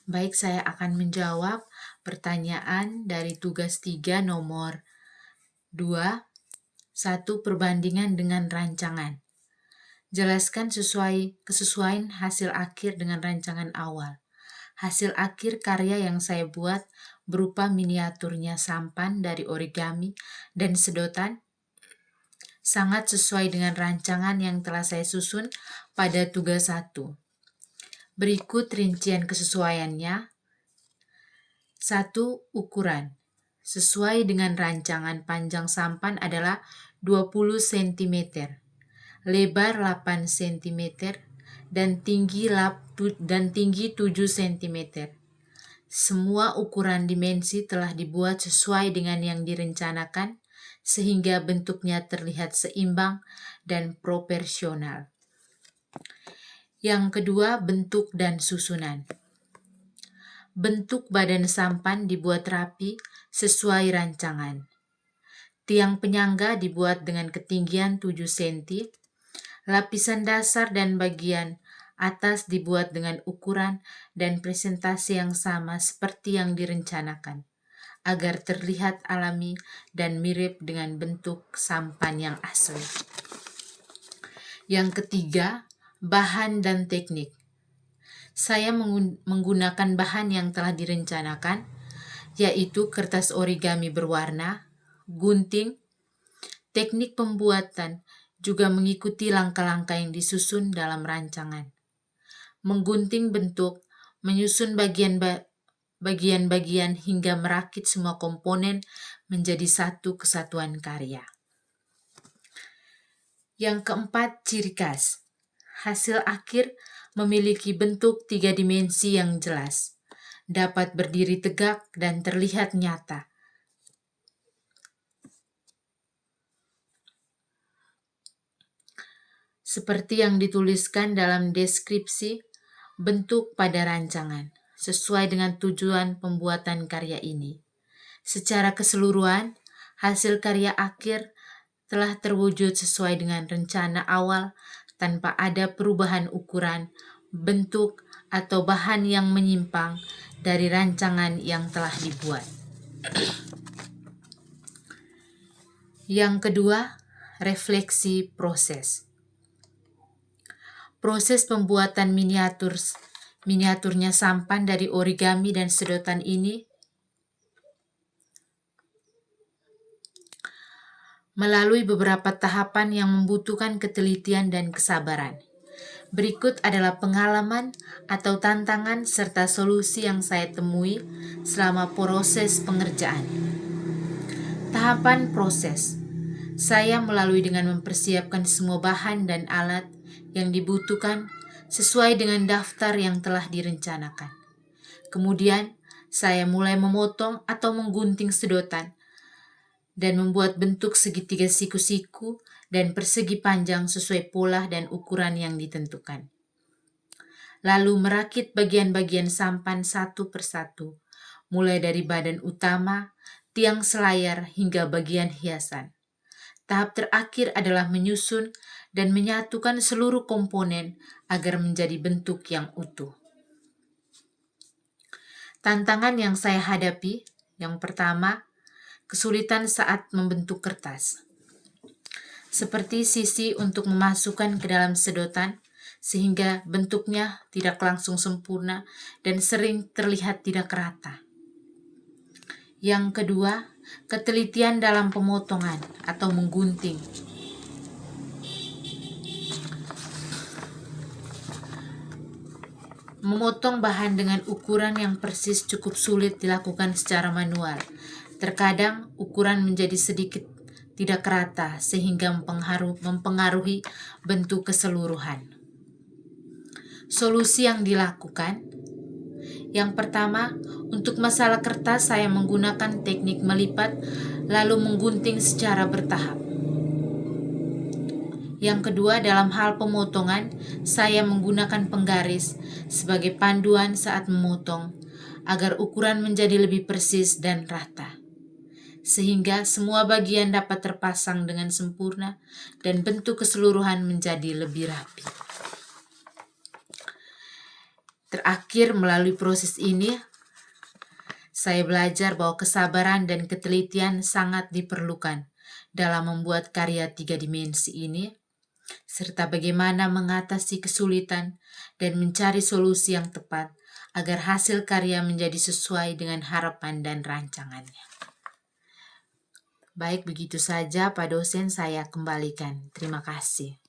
Baik, saya akan menjawab pertanyaan dari tugas 3 nomor 2, 1 perbandingan dengan rancangan. Jelaskan kesesuaian hasil akhir dengan rancangan awal. Hasil akhir karya yang saya buat berupa miniaturnya sampan dari origami dan sedotan sangat sesuai dengan rancangan yang telah saya susun pada tugas 1. Berikut rincian kesesuaiannya. 1. Ukuran. Sesuai dengan rancangan, panjang sampan adalah 20 cm, lebar 8 cm, dan tinggi 7 cm. Semua ukuran dimensi telah dibuat sesuai dengan yang direncanakan, sehingga bentuknya terlihat seimbang dan proporsional. Yang kedua, bentuk dan susunan. Bentuk badan sampan dibuat rapi sesuai rancangan. Tiang penyangga dibuat dengan ketinggian 7 cm. Lapisan dasar dan bagian atas dibuat dengan ukuran dan presentasi yang sama seperti yang direncanakan, agar terlihat alami dan mirip dengan bentuk sampan yang asli. Yang ketiga, bahan dan teknik. Saya menggunakan bahan yang telah direncanakan, yaitu kertas origami berwarna, gunting. Teknik pembuatan juga mengikuti langkah-langkah yang disusun dalam rancangan. Menggunting bentuk, menyusun bagian-bagian hingga merakit semua komponen menjadi satu kesatuan karya. Yang keempat, ciri khas. Hasil akhir memiliki bentuk 3 dimensi yang jelas, dapat berdiri tegak dan terlihat nyata. Seperti yang dituliskan dalam deskripsi bentuk pada rancangan, sesuai dengan tujuan pembuatan karya ini. Secara keseluruhan, hasil karya akhir telah terwujud sesuai dengan rencana awal tanpa ada perubahan ukuran, bentuk, atau bahan yang menyimpang dari rancangan yang telah dibuat. Yang kedua, refleksi proses. Proses pembuatan miniaturnya sampan dari origami dan sedotan ini melalui beberapa tahapan yang membutuhkan ketelitian dan kesabaran. Berikut adalah pengalaman atau tantangan serta solusi yang saya temui selama proses pengerjaan. Tahapan proses. Saya melalui dengan mempersiapkan semua bahan dan alat yang dibutuhkan sesuai dengan daftar yang telah direncanakan. Kemudian, saya mulai memotong atau menggunting sedotan dan membuat bentuk segitiga siku-siku dan persegi panjang sesuai pola dan ukuran yang ditentukan. Lalu merakit bagian-bagian sampan satu persatu, mulai dari badan utama, tiang selayar, hingga bagian hiasan. Tahap terakhir adalah menyusun dan menyatukan seluruh komponen agar menjadi bentuk yang utuh. Tantangan yang saya hadapi, yang pertama, kesulitan saat membentuk kertas. Seperti sisi untuk memasukkan ke dalam sedotan, sehingga bentuknya tidak langsung sempurna dan sering terlihat tidak rata. Yang kedua, ketelitian dalam pemotongan atau menggunting. Memotong bahan dengan ukuran yang persis cukup sulit dilakukan secara manual. Terkadang ukuran menjadi sedikit tidak rata sehingga mempengaruhi bentuk keseluruhan. Solusi yang dilakukan. Yang pertama, untuk masalah kertas saya menggunakan teknik melipat lalu menggunting secara bertahap. Yang kedua, dalam hal pemotongan, saya menggunakan penggaris sebagai panduan saat memotong, agar ukuran menjadi lebih persis dan rata, sehingga semua bagian dapat terpasang dengan sempurna dan bentuk keseluruhan menjadi lebih rapi. Terakhir, melalui proses ini, saya belajar bahwa kesabaran dan ketelitian sangat diperlukan dalam membuat karya 3 dimensi ini, serta bagaimana mengatasi kesulitan dan mencari solusi yang tepat agar hasil karya menjadi sesuai dengan harapan dan rancangannya. Baik, begitu saja Pak dosen, saya kembalikan. Terima kasih.